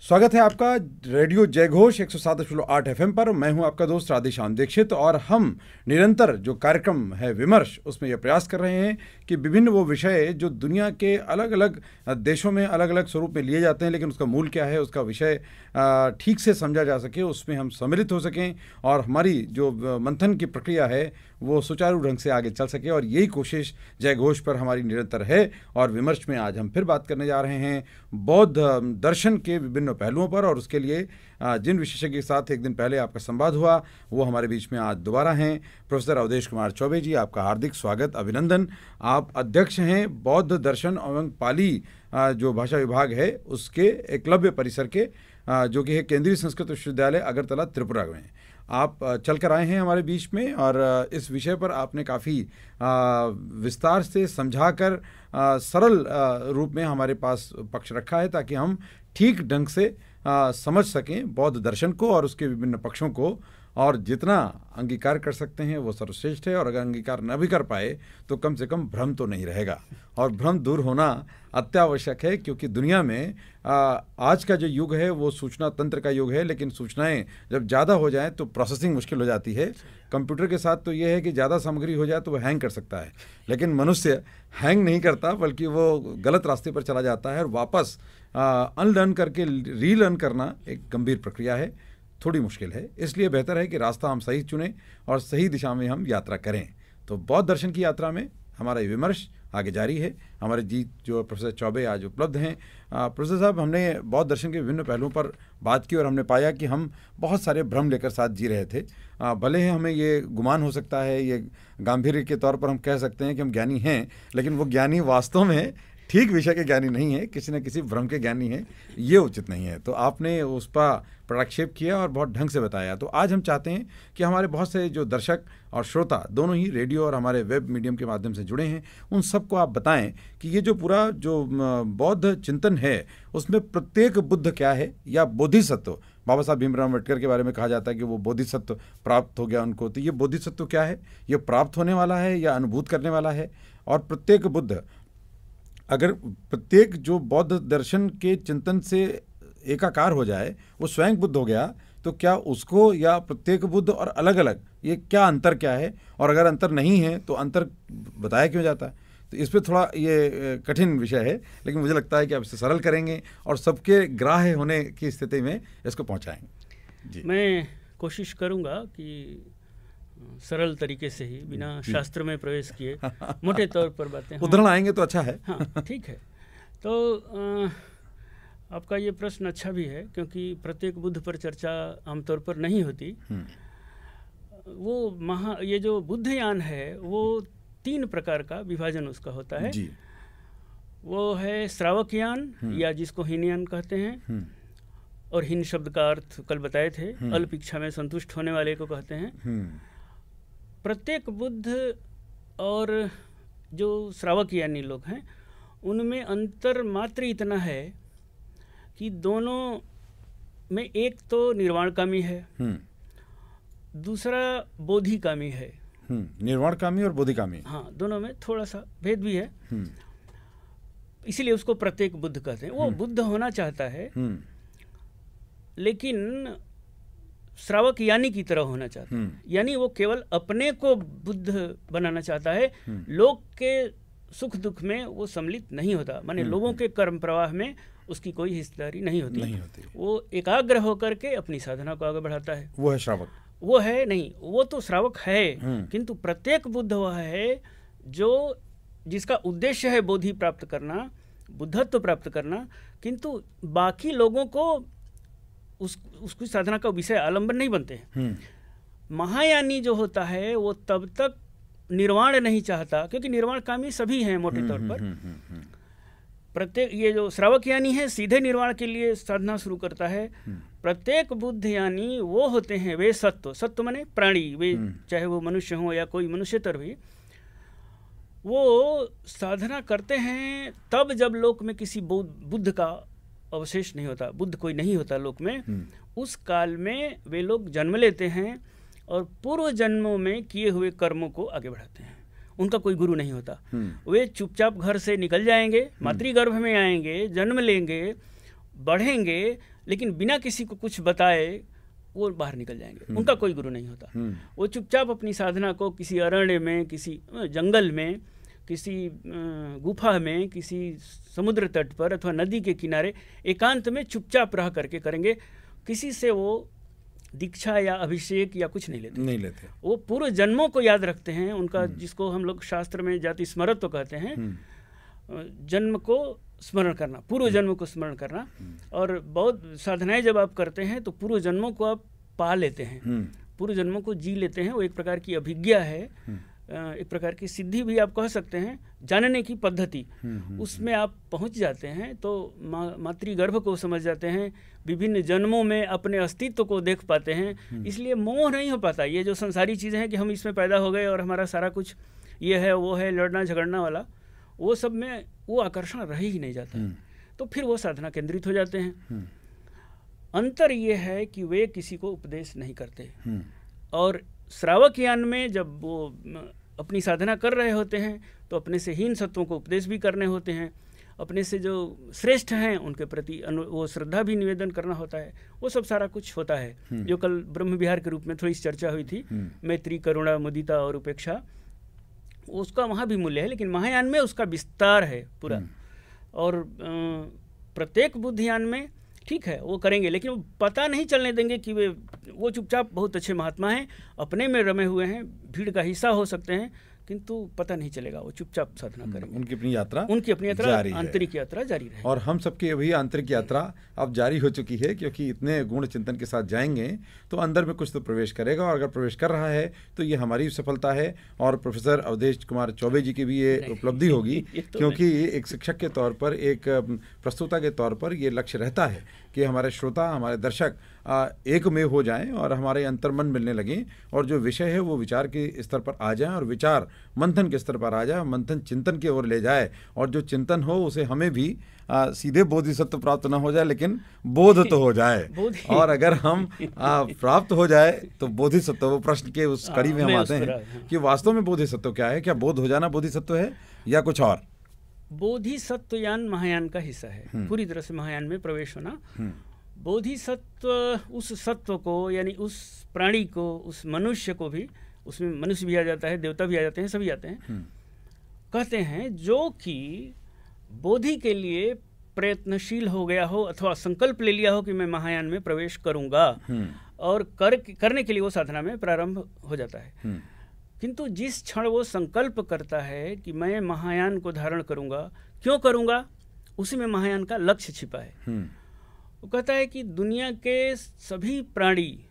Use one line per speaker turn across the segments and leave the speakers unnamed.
स्वागत है आपका रेडियो जय घोष 107.8 FM पर। मैं हूं आपका दोस्त राधेश्याम दीक्षित और हम निरंतर जो कार्यक्रम है विमर्श, उसमें यह प्रयास कर रहे हैं कि विभिन्न वो विषय जो दुनिया के अलग अलग देशों में अलग अलग स्वरूप में लिए जाते हैं, लेकिन उसका मूल क्या है, उसका विषय ठीक से समझा जा सके, उसमें हम सम्मिलित हो सकें और हमारी जो मंथन की प्रक्रिया है वो सुचारू ढंग से आगे चल सके। और यही कोशिश जय घोष पर हमारी निरंतर है। और विमर्श में आज हम फिर बात करने जा रहे हैं बौद्ध दर्शन के विभिन्न पहलुओं पर, और उसके लिए जिन विशेषज्ञ के साथ एक दिन पहले आपका संवाद हुआ वो हमारे बीच में आज दोबारा हैं। प्रोफेसर अवधेश कुमार चौबे जी, आपका हार्दिक स्वागत, अभिनंदन। आप अध्यक्ष हैं बौद्ध दर्शन एवं पाली जो भाषा विभाग है उसके एकलव्य परिसर के, जो कि है केंद्रीय संस्कृत विश्वविद्यालय अगरतला त्रिपुरा में। आप चल कर आए हैं हमारे बीच में और इस विषय पर आपने काफ़ी विस्तार से समझाकर सरल रूप में हमारे पास पक्ष रखा है, ताकि हम ठीक ढंग से समझ सकें बौद्ध दर्शन को और उसके विभिन्न पक्षों को, और जितना अंगीकार कर सकते हैं वो सर्वश्रेष्ठ है। और अगर अंगीकार न भी कर पाए तो कम से कम भ्रम तो नहीं रहेगा, और भ्रम दूर होना अत्यावश्यक है, क्योंकि दुनिया में आज का जो युग है वो सूचना तंत्र का युग है, लेकिन सूचनाएं जब ज़्यादा हो जाएं तो प्रोसेसिंग मुश्किल हो जाती है। कंप्यूटर के साथ तो ये है कि ज़्यादा सामग्री हो जाए तो वो हैंग कर सकता है, लेकिन मनुष्य हैंग नहीं करता, बल्कि वो गलत रास्ते पर चला जाता है और वापस अनलर्न करके रीलर्न करना एक गंभीर प्रक्रिया है, थोड़ी मुश्किल है। इसलिए बेहतर है कि रास्ता हम सही चुनें और सही दिशा में हम यात्रा करें। तो बौद्ध दर्शन की यात्रा में हमारा ये विमर्श आगे जारी है। हमारे जी जो प्रोफेसर चौबे आज उपलब्ध हैं। प्रोफेसर साहब, हमने बौद्ध दर्शन के विभिन्न पहलुओं पर बात की और हमने पाया कि हम बहुत सारे भ्रम लेकर साथ जी रहे थे। भले ही हमें ये गुमान हो सकता है, ये गांभीर्य के तौर पर हम कह सकते हैं कि हम ज्ञानी हैं, लेकिन वो ज्ञानी वास्तव में ठीक विषय के ज्ञानी नहीं है, किसी न किसी भ्रम के ज्ञानी है, ये उचित नहीं है। तो आपने उस पर प्रक्षेप किया और बहुत ढंग से बताया। तो आज हम चाहते हैं कि हमारे बहुत से जो दर्शक और श्रोता दोनों ही रेडियो और हमारे वेब मीडियम के माध्यम से जुड़े हैं, उन सबको आप बताएं कि ये जो पूरा जो बौद्ध चिंतन है उसमें प्रत्येक बुद्ध क्या है, या बोधिसत्व, बाबा साहब भीमराव अम्बेडकर के बारे में कहा जाता है कि वो बोधिसत्व प्राप्त हो गया उनको। तो ये बोधिसत्व क्या है, ये प्राप्त होने वाला है या अनुभूत करने वाला है? और प्रत्येक बुद्ध, अगर प्रत्येक जो बौद्ध दर्शन के चिंतन से एकाकार हो जाए, वो स्वयं बुद्ध हो गया, तो क्या उसको या प्रत्येक बुद्ध और अलग अलग, ये क्या अंतर क्या है? और अगर अंतर नहीं है तो अंतर बताया क्यों जाता है? तो इस पर थोड़ा ये कठिन विषय है, लेकिन मुझे लगता है कि आप इसे सरल करेंगे और सबके ग्राह्य होने की स्थिति में इसको पहुंचाएंगे। जी,
मैं कोशिश करूंगा कि सरल तरीके से ही, बिना शास्त्र में प्रवेश किए, मोटे तौर पर बातें
उदाहरण आएंगे तो अच्छा है।
हाँ, ठीक है। तो आपका ये प्रश्न अच्छा भी है, क्योंकि प्रत्येक बुद्ध पर चर्चा आमतौर पर नहीं होती। वो ये जो बुद्धयान है वो 3 प्रकार का विभाजन उसका होता है जी। वो है श्रावकयान, या जिसको हीनयान कहते हैं, और हीन शब्द का अर्थ कल बताए थे, अल्प इच्छा में संतुष्ट होने वाले को कहते हैं। प्रत्येक बुद्ध और जो श्रावकयानी लोग हैं उनमें अंतर मात्र इतना है कि दोनों में एक तो निर्वाणकामी है, दूसरा बोधिकामी है।
निर्वाणकामी और बोधिकामी,
हाँ, दोनों में थोड़ा सा भेद भी है, इसीलिए उसको प्रत्येक बुद्ध कहते हैं। वो बुद्ध होना चाहता है, लेकिन श्रावक यानी की तरह होना चाहता है, यानी वो केवल अपने को बुद्ध बनाना चाहता है, लोग के सुख दुख में वो सम्मिलित नहीं होता, माने लोगों के कर्म प्रवाह में उसकी कोई हिस्सेदारी नहीं होती। वो एकाग्र होकर के अपनी साधना को आगे बढ़ाता है।
वो है श्रावक।
वो है नहीं, वो तो श्रावक है, किंतु प्रत्येक बुद्ध वह है जो जिसका उद्देश्य है बोधि प्राप्त करना, बुद्धत्व प्राप्त करना, किंतु बाकी लोगों को उसकी साधना का विषय आलंबन नहीं बनते हैं। महायानी जो होता है वो तब तक निर्वाण नहीं चाहता, क्योंकि निर्वाण कामी सभी हैं मोटे तौर पर। प्रत्येक ये जो श्रावक यानी है सीधे निर्वाण के लिए साधना शुरू करता है। प्रत्येक बुद्ध यानी वो होते हैं, वे सत्व माने प्राणी, वे चाहे वो मनुष्य हो या कोई मनुष्यतर भी, वो साधना करते हैं तब जब लोक में किसी बुद्ध का अवशेष नहीं होता, बुद्ध कोई नहीं होता लोक में। उस काल में वे लोग जन्म लेते हैं और पूर्व जन्मों में किए हुए कर्मों को आगे बढ़ाते हैं। उनका कोई गुरु नहीं होता। वे चुपचाप घर से निकल जाएंगे, मातृगर्भ में आएंगे, जन्म लेंगे, बढ़ेंगे, लेकिन बिना किसी को कुछ बताए वो बाहर निकल जाएंगे। उनका कोई गुरु नहीं होता। वो चुपचाप अपनी साधना को किसी अरण्य में, किसी जंगल में, किसी गुफा में, किसी समुद्र तट पर अथवा नदी के किनारे एकांत में चुपचाप रह करके करेंगे। किसी से वो दीक्षा या अभिषेक या कुछ नहीं लेते। वो पूर्व जन्मों को याद रखते हैं। उनका जिसको हम लोग शास्त्र में जाति स्मृत कहते हैं, जन्म को स्मरण करना, पूर्व जन्म को स्मरण करना। और बहुत साधनाएं जब आप करते हैं तो पूर्व जन्मों को आप पा लेते हैं, पूर्व जन्मों को जी लेते हैं। वो एक प्रकार की अभिज्ञा है, एक प्रकार की सिद्धि भी आप कह सकते हैं, जानने की पद्धति। उसमें आप पहुंच जाते हैं तो मातृगर्भ को समझ जाते हैं, विभिन्न जन्मों में अपने अस्तित्व को देख पाते हैं। इसलिए मोह नहीं हो पाता। ये जो संसारी चीज़ें हैं कि हम इसमें पैदा हो गए और हमारा सारा कुछ ये है वो है, लड़ना झगड़ना वाला, वो सब में वो आकर्षण रह ही नहीं जाता। तो फिर वो साधना केंद्रित हो जाते हैं। अंतर ये है कि वे किसी को उपदेश नहीं करते। और श्रावक यान में जब वो अपनी साधना कर रहे होते हैं तो अपने से हीन सत्वों को उपदेश भी करने होते हैं, अपने से जो श्रेष्ठ हैं उनके प्रति वो श्रद्धा भी निवेदन करना होता है। वो सब सारा कुछ होता है जो कल ब्रह्म विहार के रूप में थोड़ी सी चर्चा हुई थी, मैत्री, करुणा, मुदिता और उपेक्षा। उसका वहाँ भी मूल्य है, लेकिन महायान में उसका विस्तार है पूरा। और प्रत्येक बुद्धियान में ठीक है वो करेंगे, लेकिन वो पता नहीं चलने देंगे कि वो चुपचाप बहुत अच्छे महात्मा हैं, अपने में रमे हुए हैं, भीड़ का हिस्सा हो सकते हैं, किंतु पता नहीं चलेगा। वो चुपचाप साधना करेंगे।
उनकी अपनी यात्रा
आंतरिक यात्रा जारी रहे।
और हम सबकी अभी आंतरिक यात्रा अब जारी हो चुकी है, क्योंकि इतने गुण चिंतन के साथ जाएंगे तो अंदर में कुछ तो प्रवेश करेगा। और अगर प्रवेश कर रहा है तो ये हमारी सफलता है, और प्रोफेसर अवधेश कुमार चौबे जी की भी ये उपलब्धि होगी, क्योंकि एक शिक्षक के तौर पर, एक प्रस्तुता के तौर पर ये लक्ष्य रहता है कि हमारे श्रोता, हमारे दर्शक एक में हो जाएं और हमारे अंतर्मन मिलने लगें, और जो विषय है वो विचार के स्तर पर आ जाए, और विचार मंथन के स्तर पर आ जाए, मंथन चिंतन की ओर ले जाए, और जो चिंतन हो उसे हमें भी सीधे बोधिसत्व प्राप्त ना हो जाए, लेकिन बोध तो हो जाए। और अगर हम प्राप्त हो जाए तो बोधिसत्व, वो प्रश्न के उस कड़ी में हम आते हैं कि वास्तव में बोधिसत्व क्या है? क्या बोध हो जाना बोधिसत्व है या कुछ और?
बोधिसत्व यान महायान का हिस्सा है, पूरी तरह से महायान में प्रवेश होना। बोधिसत्व उस सत्व को, यानी उस प्राणी को, उस मनुष्य को भी, उसमें मनुष्य भी आ जाता है, देवता भी आ जाते हैं, सभी आते हैं, कहते हैं जो कि बोधि के लिए प्रयत्नशील हो गया हो अथवा संकल्प ले लिया हो कि मैं महायान में प्रवेश करूंगा, और करने के लिए वो साधना में प्रारंभ हो जाता है। किंतु जिस क्षण वो संकल्प करता है कि मैं महायान को धारण करूंगा, क्यों करूंगा, उसी में महायान का लक्ष्य छिपा है। वो कहता है कि दुनिया के सभी प्राणी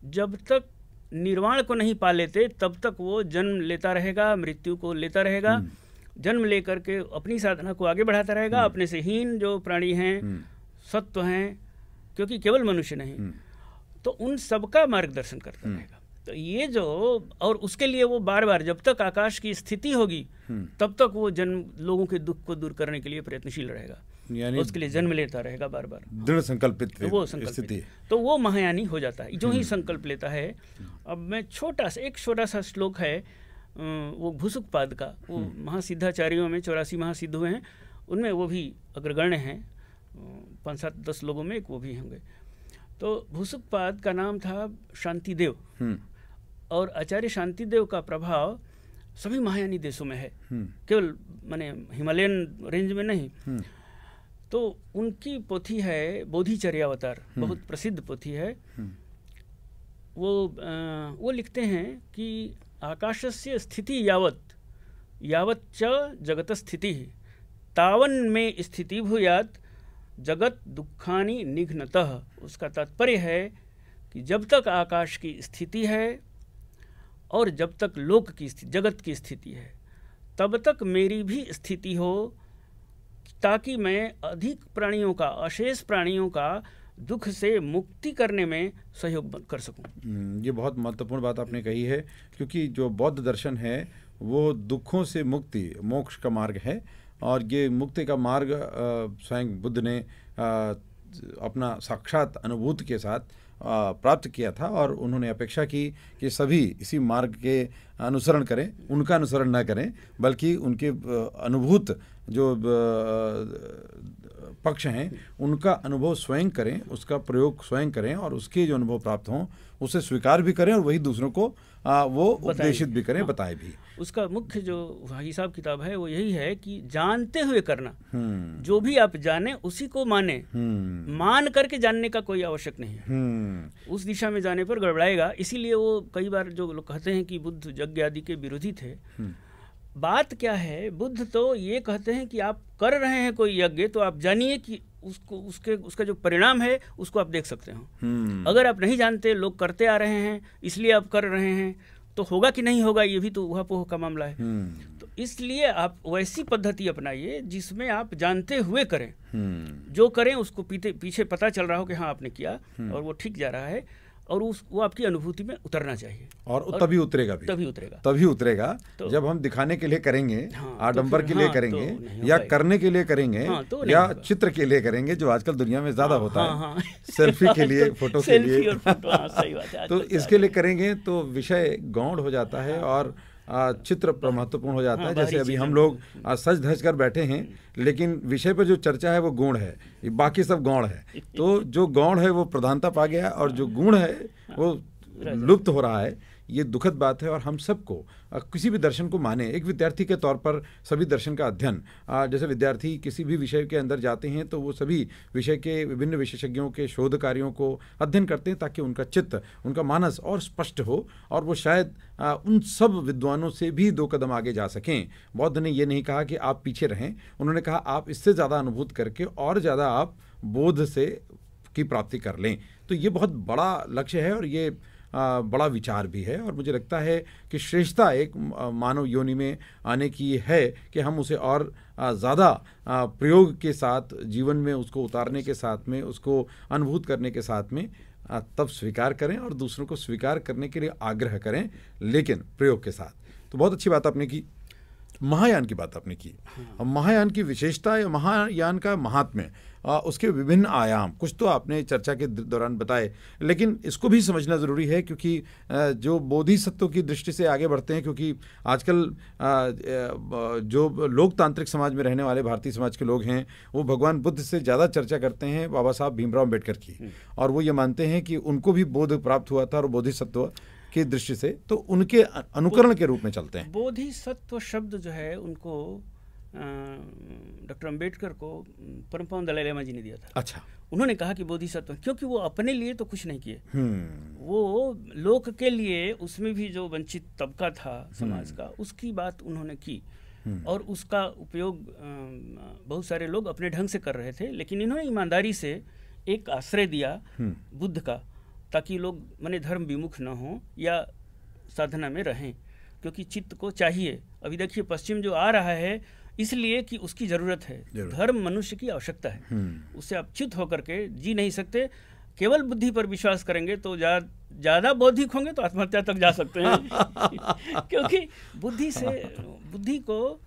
जब तक निर्वाण को नहीं पा लेते तब तक वो जन्म लेता रहेगा, मृत्यु को लेता रहेगा, जन्म लेकर के अपनी साधना को आगे बढ़ाता रहेगा। अपने से हीन जो प्राणी हैं, सत्व हैं, क्योंकि केवल मनुष्य नहीं, तो उन सबका मार्गदर्शन करता रहेगा। तो ये जो, और उसके लिए वो बार बार जब तक आकाश की स्थिति होगी तब तक वो जन्म, लोगों के दुख को दूर करने के लिए प्रयत्नशील रहेगा, यानी उसके लिए जन्म लेता रहेगा बार बार,
दृढ़ संकल्पित
वो स्थिति। तो वो महायानी हो जाता है जो ही संकल्प लेता है। अब मैं एक छोटा सा श्लोक है वो भूसुकपाद का, वो महासिद्धाचार्यों में 84 महासिद्ध हुए हैं, उनमें वो भी अग्रगण्य हैं, 5-7-10 लोगों में एक वो भी होंगे। तो भूसुकपाद का नाम था शांतिदेव, और आचार्य शांतिदेव का प्रभाव सभी महायानी देशों में है, केवल माने हिमालयन रेंज में नहीं। तो उनकी पोथी है बोधिचर्यावतार, बहुत प्रसिद्ध पोथी है। वो लिखते हैं कि आकाशस्य स्थिति यावत च जगत स्थिति तावन में स्थिति भूयात जगत दुखानि निघ्नतः। उसका तात्पर्य है कि जब तक आकाश की स्थिति है और जब तक लोक की स्थिति, जगत की स्थिति है, तब तक मेरी भी स्थिति हो, ताकि मैं अधिक प्राणियों का, अशेष प्राणियों का दुख से मुक्ति करने में सहयोग कर सकूं।
ये बहुत महत्वपूर्ण बात आपने कही है, क्योंकि जो बौद्ध दर्शन है वो दुखों से मुक्ति, मोक्ष का मार्ग है, और ये मुक्ति का मार्ग स्वयं बुद्ध ने अपना साक्षात अनुभूति के साथ प्राप्त किया था और उन्होंने अपेक्षा की कि सभी इसी मार्ग के अनुसरण करें, उनका अनुसरण न करें, बल्कि उनके अनुभूत जो पक्ष हैं उनका अनुभव स्वयं करें, उसका प्रयोग स्वयं करें और उसके जो अनुभव प्राप्त हों उसे स्वीकार भी करें और वही दूसरों को वो उपदेशित भी करें, बताएं भी।
उसका मुख्य जो हिसाब किताब है वो यही है कि जानते हुए करना, जो भी आप जाने उसी को माने, मान करके जानने का कोई आवश्यक नहीं है। उस दिशा में जाने पर गड़बड़ाएगा। इसीलिए वो कई बार जो लोग कहते हैं कि बुद्ध यज्ञ आदि के विरोधी थे, बात क्या है, बुद्ध तो ये कहते हैं कि आप कर रहे हैं कोई यज्ञ तो आप जानिए कि उसका जो परिणाम है उसको आप देख सकते हो। अगर आप नहीं जानते, लोग करते आ रहे हैं इसलिए आप कर रहे हैं, तो होगा कि नहीं होगा ये भी तो ऊहापोह का मामला है। तो इसलिए आप वैसी पद्धति अपनाइए जिसमें आप जानते हुए करें, जो करें उसको पीछे पता चल रहा हो कि हाँ आपने किया और वो ठीक जा रहा है और वो आपकी अनुभूति में उतरना चाहिए
और तभी उतरेगा भी, तभी उतरेगा तो, जब हम दिखाने के लिए करेंगे, आडंबर के लिए करेंगे या करने के लिए करेंगे या चित्र के लिए करेंगे, जो आजकल दुनिया में ज्यादा होता है, सेल्फी के लिए, फोटो के लिए।
सही बात है।
तो इसके लिए करेंगे तो विषय गौण हो जाता है और चित्र महत्वपूर्ण हो जाता है। जैसे अभी हम लोग सज धज कर बैठे हैं, लेकिन विषय पर जो चर्चा है वो गौण है, बाकी सब गौण है। तो जो गौण है वो प्रधानता पा गया और जो गुण है वो लुप्त हो रहा है। ये दुखद बात है और हम सबको किसी भी दर्शन को माने, एक विद्यार्थी के तौर पर सभी दर्शन का अध्ययन, जैसे विद्यार्थी किसी भी विषय के अंदर जाते हैं तो वो सभी विषय के विभिन्न विशेषज्ञों के शोध कार्यों को अध्ययन करते हैं ताकि उनका चित्त, उनका मानस और स्पष्ट हो और वो शायद उन सब विद्वानों से भी 2 कदम आगे जा सकें। बौद्ध ने ये नहीं कहा कि आप पीछे रहें, उन्होंने कहा आप इससे ज़्यादा अनुभूत करके और ज़्यादा आप बोध से की प्राप्ति कर लें। तो ये बहुत बड़ा लक्ष्य है और ये बड़ा विचार भी है और मुझे लगता है कि श्रेष्ठता एक मानव योनि में आने की है कि हम उसे और ज़्यादा प्रयोग के साथ, जीवन में उसको उतारने के साथ में, उसको अनुभूत करने के साथ में तब स्वीकार करें और दूसरों को स्वीकार करने के लिए आग्रह करें, लेकिन प्रयोग के साथ। तो बहुत अच्छी बात आपने की, महायान की बात आपने की। महायान की विशेषता या महायान का महात्म्य, उसके विभिन्न आयाम कुछ तो आपने चर्चा के दौरान बताए, लेकिन इसको भी समझना ज़रूरी है क्योंकि जो बोधिसत्व की दृष्टि से आगे बढ़ते हैं, क्योंकि आजकल जो लोकतांत्रिक समाज में रहने वाले भारतीय समाज के लोग हैं वो भगवान बुद्ध से ज़्यादा चर्चा करते हैं बाबा साहब भीमराव अम्बेडकर की, और वो ये मानते हैं कि उनको भी बोध प्राप्त हुआ था और बोधिसत्व की दृष्टि से तो उनके अनुकरण के रूप में चलते हैं।
बोधिसत्व शब्द जो है उनको डॉक्टर अंबेडकर को परम पावन दलाई लामा जी ने दिया था।
अच्छा।
उन्होंने कहा कि बोधिसत्व, क्योंकि वो अपने लिए तो कुछ नहीं किए, वो लोक के लिए, उसमें भी जो वंचित तबका था समाज का, उसकी बात उन्होंने की और उसका उपयोग बहुत सारे लोग अपने ढंग से कर रहे थे, लेकिन इन्होंने ईमानदारी से एक आश्रय दिया बुद्ध का, ताकि लोग मने धर्म विमुख न हों या साधना में रहें, क्योंकि चित्त को चाहिए। अभी देखिए पश्चिम जो आ रहा है इसलिए कि उसकी ज़रूरत है, धर्म मनुष्य की आवश्यकता है, उससे आप चित्त होकर के जी नहीं सकते। केवल बुद्धि पर विश्वास करेंगे तो ज़्यादा बौद्धिक होंगे तो आत्महत्या तक जा सकते हैं क्योंकि बुद्धि को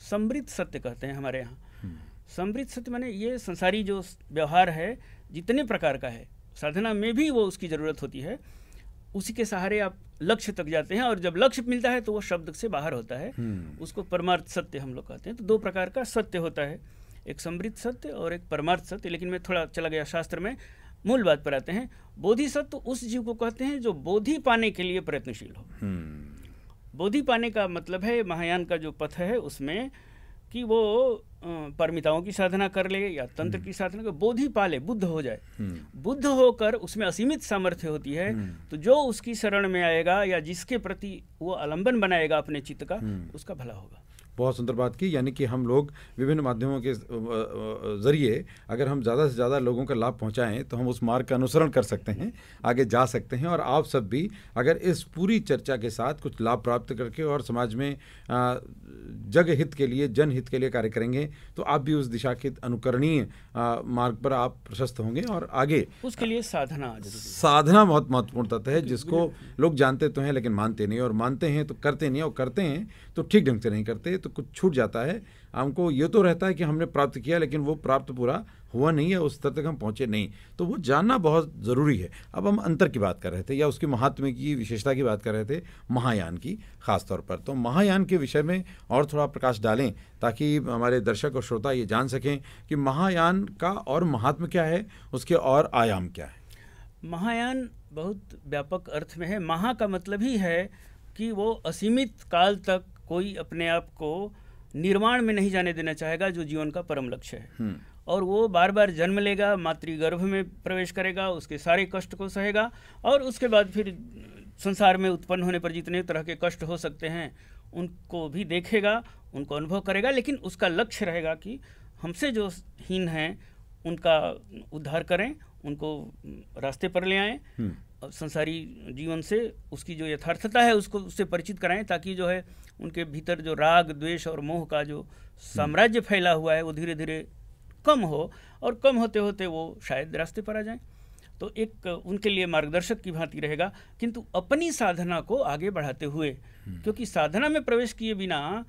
समृद्ध सत्य कहते हैं हमारे यहाँ। समृद्ध सत्य माने ये संसारी जो व्यवहार है जितने प्रकार का है, साधना में भी वो उसकी ज़रूरत होती है, उसी के सहारे आप लक्ष्य तक जाते हैं, और जब लक्ष्य मिलता है तो वो शब्द से बाहर होता है, उसको परमार्थ सत्य हम लोग कहते हैं। तो 2 प्रकार का सत्य होता है, एक समृद्ध सत्य और एक परमार्थ सत्य। लेकिन मैं थोड़ा चला गया शास्त्र में, मूल बात पर आते हैं। बोधिसत्व उस जीव को कहते हैं जो बोधि पाने के लिए प्रयत्नशील हो। बोधि पाने का मतलब है महायान का जो पथ है उसमें कि वो परमिताओं की साधना कर ले या तंत्र की साधना कर, बोधि पाले, बुद्ध हो जाए। बुद्ध होकर उसमें असीमित सामर्थ्य होती है, तो जो उसकी शरण में आएगा या जिसके प्रति वो आलंबन बनाएगा अपने चित्त का, उसका भला होगा।
बहुत सुंदर बात की, यानी कि हम लोग विभिन्न माध्यमों के ज़रिए अगर हम ज़्यादा से ज़्यादा लोगों का लाभ पहुंचाएं तो हम उस मार्ग का अनुसरण कर सकते हैं, आगे जा सकते हैं। और आप सब भी अगर इस पूरी चर्चा के साथ कुछ लाभ प्राप्त करके और समाज में जग हित के लिए, जनहित के लिए कार्य करेंगे तो आप भी उस दिशा के अनुकरणीय मार्ग पर आप प्रशस्त होंगे और आगे।
उसके लिए साधना
बहुत महत्वपूर्ण तत्व है, जिसको लोग जानते तो हैं लेकिन मानते नहीं, और मानते हैं तो करते नहीं, और करते हैं तो ठीक ढंग से नहीं करते, तो कुछ छूट जाता है। हमको ये तो रहता है कि हमने प्राप्त किया, लेकिन वो प्राप्त पूरा हुआ नहीं है, उस स्तर तक हम पहुँचे नहीं, तो वो जानना बहुत ज़रूरी है। अब हम अंतर की बात कर रहे थे या उसकी महात्म्य की, विशेषता की बात कर रहे थे, महायान की खास तौर पर। तो महायान के विषय में और थोड़ा प्रकाश डालें ताकि हमारे दर्शक और श्रोता ये जान सकें कि महायान का और महात्म्य क्या है, उसके और आयाम क्या है।
महायान बहुत व्यापक अर्थ में है। महा का मतलब ही है कि वो असीमित काल तक कोई अपने आप को निर्वाण में नहीं जाने देना चाहेगा, जो जीवन का परम लक्ष्य है। और वो बार बार जन्म लेगा, मातृगर्भ में प्रवेश करेगा, उसके सारे कष्ट को सहेगा, और उसके बाद फिर संसार में उत्पन्न होने पर जितने तरह के कष्ट हो सकते हैं उनको भी देखेगा, उनको अनुभव करेगा, लेकिन उसका लक्ष्य रहेगा कि हमसे जो हीन हैं उनका उद्धार करें, उनको रास्ते पर ले आएं, संसारी जीवन से उसकी जो यथार्थता है उसको उससे परिचित कराएं, ताकि जो है उनके भीतर जो राग द्वेष और मोह का जो साम्राज्य फैला हुआ है वो धीरे धीरे कम हो, और कम होते होते वो शायद रास्ते पर आ जाएं। तो एक उनके लिए मार्गदर्शक की भांति रहेगा, किंतु अपनी साधना को आगे बढ़ाते हुए, क्योंकि साधना में प्रवेश किए बिना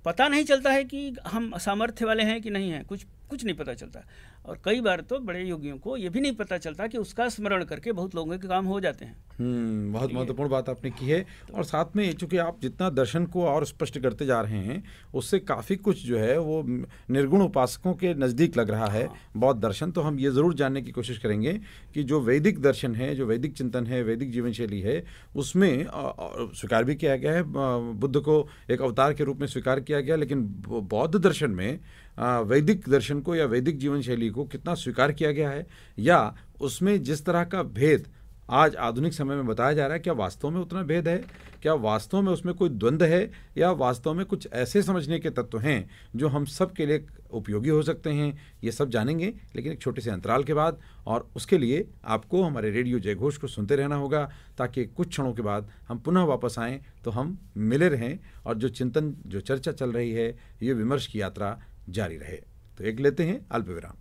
पता नहीं चलता है कि हम सामर्थ्य वाले हैं कि नहीं हैं, कुछ नहीं पता चलता। और कई बार तो बड़े योगियों को ये भी नहीं पता चलता कि उसका स्मरण करके बहुत लोगों के काम हो जाते हैं।
बहुत महत्वपूर्ण बात आपने की है। और साथ में चूंकि आप जितना दर्शन को और स्पष्ट करते जा रहे हैं, उससे काफ़ी कुछ जो है वो निर्गुण उपासकों के नज़दीक लग रहा है बौद्ध दर्शन। तो हम ये ज़रूर जानने की कोशिश करेंगे कि जो वैदिक दर्शन है, जो वैदिक चिंतन है, वैदिक जीवन शैली है, उसमें स्वीकार भी किया गया है, बुद्ध को एक अवतार के रूप में स्वीकार किया गया, लेकिन बौद्ध दर्शन में वैदिक दर्शन को या वैदिक जीवन शैली को कितना स्वीकार किया गया है, या उसमें जिस तरह का भेद आज आधुनिक समय में बताया जा रहा है, क्या वास्तव में उतना भेद है, क्या वास्तव में उसमें कोई द्वंद्व है, या वास्तव में कुछ ऐसे समझने के तत्व हैं जो हम सब के लिए उपयोगी हो सकते हैं। ये सब जानेंगे, लेकिन एक छोटे से अंतराल के बाद। और उसके लिए आपको हमारे रेडियो जयघोष को सुनते रहना होगा, ताकि कुछ क्षणों के बाद हम पुनः वापस आएँ तो हम मिले रहें और जो चिंतन, जो चर्चा चल रही है, ये विमर्श की यात्रा जारी रहे। तो एक लेते हैं अल्प विराम।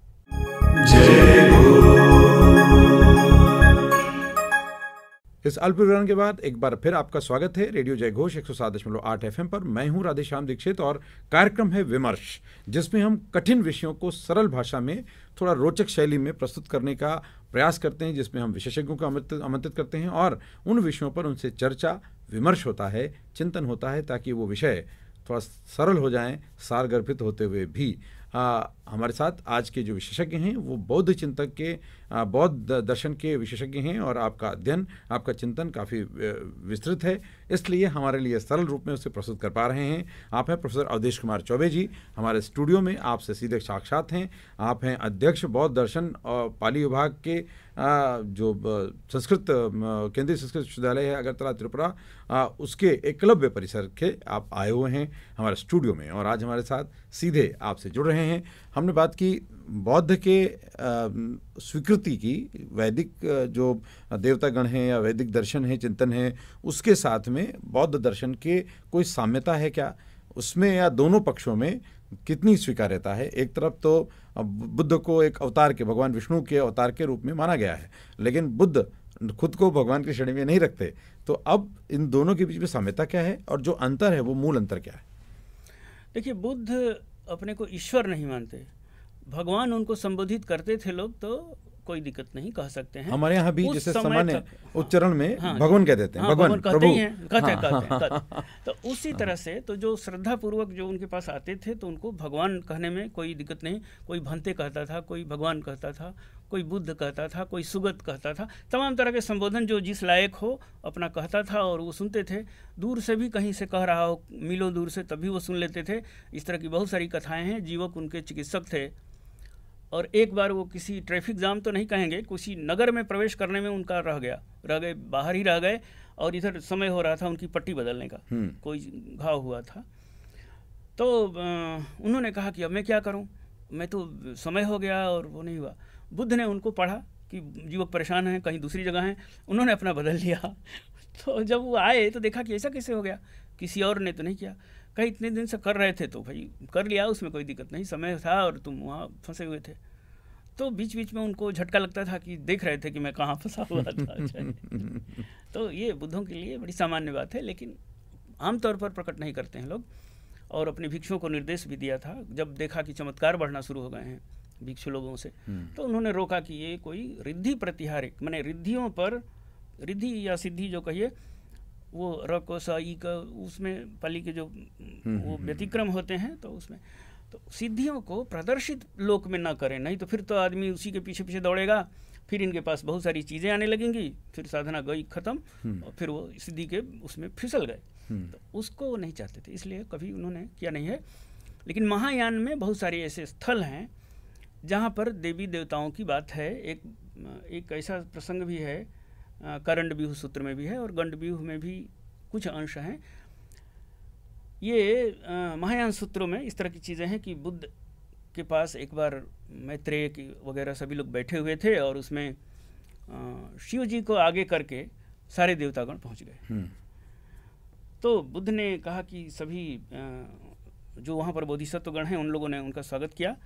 इस अल्प विराम के बाद एक बार फिर आपका स्वागत है रेडियो जयघोष 107.8 FM पर। मैं हूं राधेश्याम दीक्षित और कार्यक्रम है विमर्श, जिसमें हम कठिन विषयों को सरल भाषा में थोड़ा रोचक शैली में प्रस्तुत करने का प्रयास करते हैं, जिसमें हम विशेषज्ञों को आमंत्रित करते हैं और उन विषयों पर उनसे चर्चा विमर्श होता है, चिंतन होता है, ताकि वो विषय थोड़ा सरल हो जाएं, सारगर्भित होते हुए भी। हमारे साथ आज के जो विशेषज्ञ हैं वो बौद्ध चिंतक के, बौद्ध दर्शन के विशेषज्ञ हैं, और आपका अध्ययन, आपका चिंतन काफ़ी विस्तृत है, इसलिए हमारे लिए सरल रूप में उसे प्रस्तुत कर पा रहे हैं। आप हैं प्रोफेसर अवधेश कुमार चौबे जी, हमारे स्टूडियो में आपसे सीधे साक्षात हैं। आप हैं अध्यक्ष बौद्ध दर्शन और पाली विभाग के जो संस्कृत केंद्रीय संस्कृत विश्वविद्यालय है अगरतला त्रिपुरा, उसके एकलव्य परिसर के आप आए हुए हैं हमारे स्टूडियो में, और आज हमारे साथ सीधे आपसे जुड़ रहे हैं। हमने बात की बौद्ध के स्वीकृति की, वैदिक जो देवतागण हैं या वैदिक दर्शन है, चिंतन है, उसके साथ में बौद्ध दर्शन के कोई साम्यता है क्या उसमें, या दोनों पक्षों में कितनी स्वीकार्यता है। एक तरफ तो बुद्ध को एक अवतार के, भगवान विष्णु के अवतार के रूप में माना गया है, लेकिन बुद्ध खुद को भगवान की श्रेणी में नहीं रखते। तो अब इन दोनों के बीच में साम्यता क्या है, और जो अंतर है वो मूल अंतर क्या है?
देखिए, बुद्ध अपने को ईश्वर नहीं मानते, भगवान उनको संबोधित करते थे लोग, तो कोई दिक्कत नहीं, कह सकते हैं।
हमारे यहाँ भी जैसे सामान्य उच्चारण में भगवान कह देते हैं,
भगवान कहते ही हैं, कहते। तो उसी तरह से तो जो श्रद्धा पूर्वक जो उनके पास आते थे, तो उनको भगवान कहने में कोई दिक्कत नहीं। कोई भंते कहता था, कोई भगवान कहता था, कोई बुद्ध कहता था, कोई सुगत कहता था, तमाम तरह के संबोधन जो जिस लायक हो अपना कहता था, और वो सुनते थे। दूर से भी कहीं से कह रहा हो, मीलों दूर से, तभी वो सुन लेते थे। इस तरह की बहुत सारी कथाएं हैं। जीवक उनके चिकित्सक थे, और एक बार वो किसी ट्रैफिक जाम तो नहीं कहेंगे, किसी नगर में प्रवेश करने में उनका रह गए, बाहर ही रह गए, और इधर समय हो रहा था उनकी पट्टी बदलने का, कोई घाव हुआ था। तो उन्होंने कहा कि अब मैं क्या करूं, मैं तो समय हो गया और वो नहीं हुआ। बुद्ध ने उनको पढ़ा कि जीवक परेशान हैं, कहीं दूसरी जगह हैं, उन्होंने अपना बदल लिया। तो जब वो आए तो देखा कि ऐसा कैसे हो गया, किसी और ने तो नहीं किया। कहीं इतने दिन से कर रहे थे तो भाई कर लिया, उसमें कोई दिक्कत नहीं, समय था और तुम वहाँ फंसे हुए थे। तो बीच बीच में उनको झटका लगता था कि देख रहे थे कि मैं कहाँ फंसा हुआ था। तो ये बुद्धों के लिए बड़ी सामान्य बात है, लेकिन आमतौर पर प्रकट नहीं करते हैं लोग। और अपने भिक्षुओं को निर्देश भी दिया था, जब देखा कि चमत्कार बढ़ना शुरू हो गए हैं, भिक्षु लोगों से। तो उन्होंने रोका कि ये कोई रिद्धि प्रतिहारिक, माने रिद्धियों पर, रिद्धि या सिद्धि जो कहिए, वो र को स ई का उसमें पाली के जो वो व्यतिक्रम होते हैं, तो उसमें तो सिद्धियों को प्रदर्शित लोक में ना करें, नहीं तो फिर तो आदमी उसी के पीछे पीछे दौड़ेगा, फिर इनके पास बहुत सारी चीज़ें आने लगेंगी, फिर साधना गई खत्म और फिर वो सिद्धि के उसमें फिसल गए। तो उसको वो नहीं चाहते थे, इसलिए कभी उन्होंने किया नहीं है। लेकिन महायान में बहुत सारे ऐसे स्थल हैं जहाँ पर देवी देवताओं की बात है। एक ऐसा प्रसंग भी है, करंडव्यूह सूत्र में भी है और गंडव्यूह में भी कुछ अंश हैं। ये महायान सूत्रों में इस तरह की चीज़ें हैं कि बुद्ध के पास एक बार मैत्रेय की वगैरह सभी लोग बैठे हुए थे और उसमें शिव जी को आगे करके सारे देवतागण पहुंच गए। तो बुद्ध ने कहा कि सभी जो वहाँ पर बोधिसत्वगण हैं उन लोगों ने उनका स्वागत किया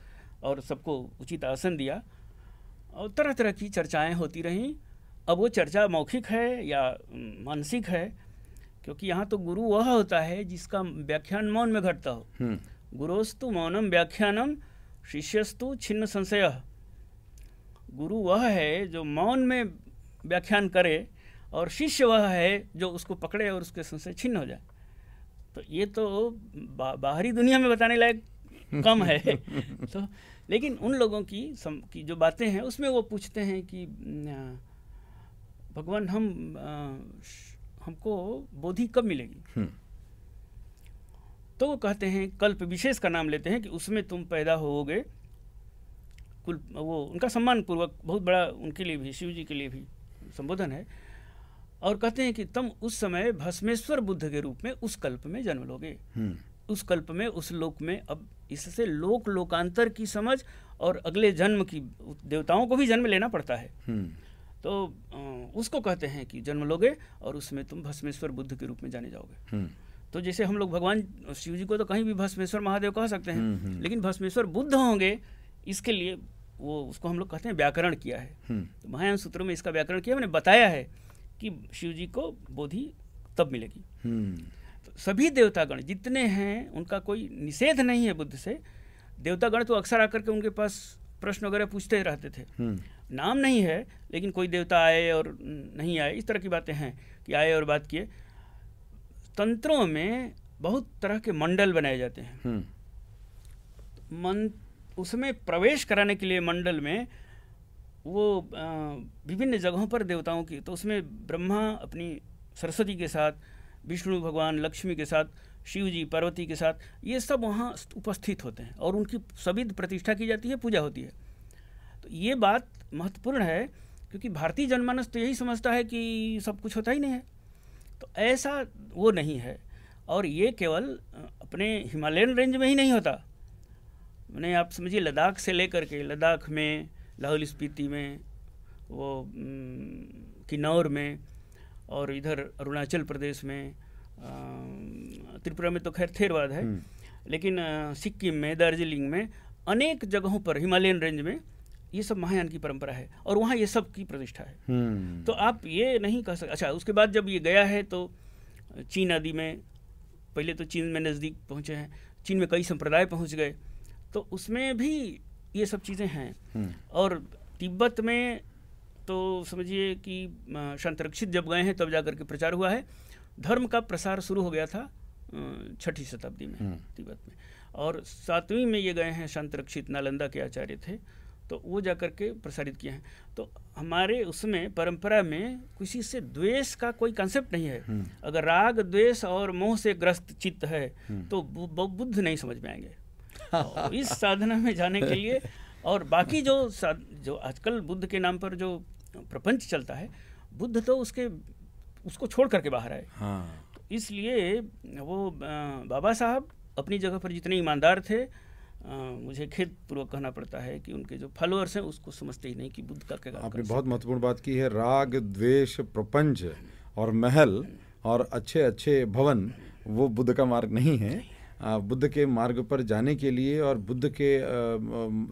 और सबको उचित आसन दिया और तरह तरह की चर्चाएं होती रहीं। अब वो चर्चा मौखिक है या मानसिक है, क्योंकि यहाँ तो गुरु वह होता है जिसका व्याख्यान मौन में घटता हो। गुरोस्तु मौनम व्याख्यानम शिष्यस्तु छिन्न संशयः। गुरु वह है जो मौन में व्याख्यान करे और शिष्य वह है जो उसको पकड़े और उसके संशय छिन्न हो जाए। तो ये तो बाहरी दुनिया में बताने लायक कम है। तो लेकिन उन लोगों की जो बातें हैं उसमें वो पूछते हैं कि भगवान हमको बोधि कब मिलेगी? तो वो कहते हैं, कल्प विशेष का नाम लेते हैं कि उसमें तुम पैदा होोगे। कुल वो उनका सम्मान पूर्वक बहुत बड़ा उनके लिए भी, शिव जी के लिए भी संबोधन है। और कहते हैं कि तुम उस समय भस्मेश्वर बुद्ध के रूप में उस कल्प में जन्म लोगे। उस कल्प में, उस लोक में। अब इससे लोकांतर की समझ और अगले जन्म की, देवताओं को भी जन्म लेना पड़ता है। तो उसको कहते हैं कि जन्म लोगे और उसमें तुम भस्मेश्वर बुद्ध के रूप में जाने जाओगे। तो जैसे हम लोग भगवान शिव जी को तो कहीं भी भस्मेश्वर महादेव कह सकते हैं, लेकिन भस्मेश्वर बुद्ध होंगे इसके लिए वो उसको हम लोग कहते हैं व्याकरण किया है। तो महायान सूत्रों में इसका व्याकरण किया, मैंने बताया है कि शिव जी को बोधि तब मिलेगी। तो सभी देवतागण जितने हैं उनका कोई निषेध नहीं है बुद्ध से। देवतागण तो अक्सर आकर के उनके पास प्रश्न वगैरह पूछते रहते थे। नाम नहीं है, लेकिन कोई देवता आए और नहीं आए, इस तरह की बातें हैं कि आए और बात किए। तंत्रों में बहुत तरह के मंडल बनाए जाते हैं। उसमें प्रवेश कराने के लिए मंडल में वो विभिन्न जगहों पर देवताओं की, तो उसमें ब्रह्मा अपनी सरस्वती के साथ, विष्णु भगवान लक्ष्मी के साथ, शिव जी पार्वती के साथ, ये सब वहाँ उपस्थित होते हैं और उनकी सविध प्रतिष्ठा की जाती है, पूजा होती है। तो ये बात महत्वपूर्ण है क्योंकि भारतीय जनमानस तो यही समझता है कि सब कुछ होता ही नहीं है। तो ऐसा वो नहीं है। और ये केवल अपने हिमालयन रेंज में ही नहीं होता। मैंने आप समझिए लद्दाख से लेकर के, लद्दाख में, लाहौल स्पीति में, वो किन्नौर में, और इधर अरुणाचल प्रदेश में, त्रिपुरा में तो खैर थेरवाद है, लेकिन सिक्किम में, दार्जिलिंग में, अनेक जगहों पर हिमालयन रेंज में ये सब महायान की परंपरा है और वहाँ ये सब की प्रतिष्ठा है। तो आप ये नहीं कह सकते। अच्छा, उसके बाद जब ये गया है तो चीन आदि में, पहले तो चीन में नज़दीक पहुँचे हैं, चीन में कई संप्रदाय पहुँच गए, तो उसमें भी ये सब चीज़ें हैं। और तिब्बत में तो समझिए कि शांतरक्षित जब गए हैं तब जाकर के प्रचार हुआ है। धर्म का प्रसार शुरू हो गया था 6वीं शताब्दी में तिब्बत में, और 7वीं में ये गए हैं शांतरक्षित, नालंदा के आचार्य थे, तो वो जाकर के प्रसारित किए हैं। तो हमारे उसमें परंपरा में किसी से द्वेष का कोई कंसेप्ट नहीं है। अगर राग द्वेष और मोह से ग्रस्त चित्त है तो बुद्ध नहीं समझ में आएंगे। इस साधना में जाने के लिए, और बाकी जो आजकल बुद्ध के नाम पर जो प्रपंच चलता है, बुद्ध तो उसको छोड़ करके बाहर आए। तो इसलिए वो बाबा साहब अपनी जगह पर जितने ईमानदार थे, मुझे खेद पूर्वक कहना पड़ता है कि उनके जो फॉलोअर्स हैं उसको समझते ही नहीं कि बुद्ध का क्या।
आपने बहुत महत्वपूर्ण बात की है। राग द्वेष प्रपंच और महल और अच्छे अच्छे भवन वो बुद्ध का मार्ग नहीं है। बुद्ध के मार्ग पर जाने के लिए और बुद्ध के